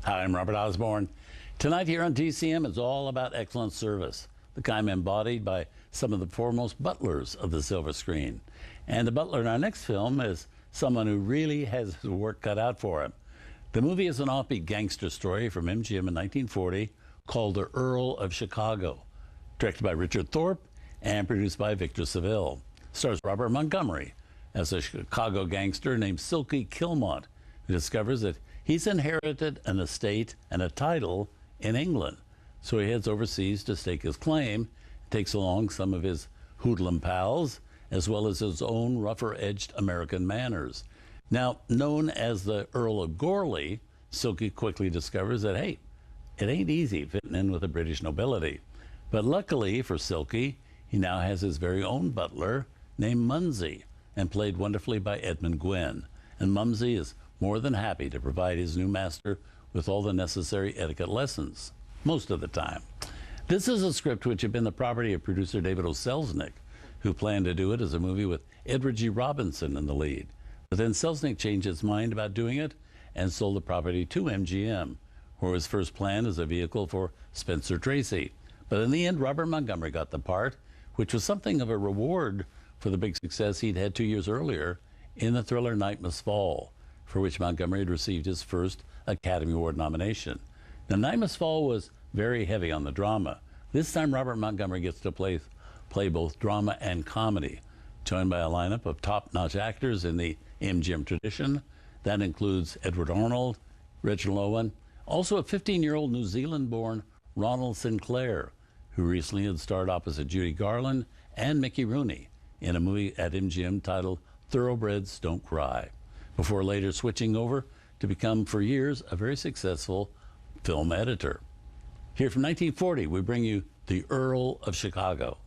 Hi, I'm Robert Osborne. Tonight here on TCM is all about excellent service, the kind embodied by some of the foremost butlers of the silver screen. And the butler in our next film is someone who really has his work cut out for him. The movie is an offbeat gangster story from MGM in 1940 called The Earle of Chicago, directed by Richard Thorpe and produced by Victor Saville. Stars Robert Montgomery as a Chicago gangster named Silky Kilmont, who discovers that he's inherited an estate and a title in England. So he heads overseas to stake his claim, takes along some of his hoodlum pals, as well as his own rougher-edged American manners. Now, known as the Earl of Gourley, Silky quickly discovers that, hey, it ain't easy fitting in with the British nobility. But luckily for Silky, he now has his very own butler named Munsey, and played wonderfully by Edmund Gwenn. And Mumsy is more than happy to provide his new master with all the necessary etiquette lessons, most of the time. This is a script which had been the property of producer David O. Selznick, who planned to do it as a movie with Edward G. Robinson in the lead. But then Selznick changed his mind about doing it and sold the property to MGM, where his first plan as a vehicle for Spencer Tracy. But in the end, Robert Montgomery got the part, which was something of a reward for the big success he'd had 2 years earlier in the thriller Night Must Fall, for which Montgomery had received his first Academy Award nomination. Now, Night Must Fall was very heavy on the drama. This time, Robert Montgomery gets to play both drama and comedy, joined by a lineup of top-notch actors in the MGM tradition. That includes Edward Arnold, Reginald Owen, also a 15-year-old New Zealand-born Ronald Sinclair, who recently had starred opposite Judy Garland and Mickey Rooney in a movie at MGM titled Thoroughbreds Don't Cry, before later switching over to become, for years, a very successful film editor. Here from 1940, we bring you The Earle of Chicago.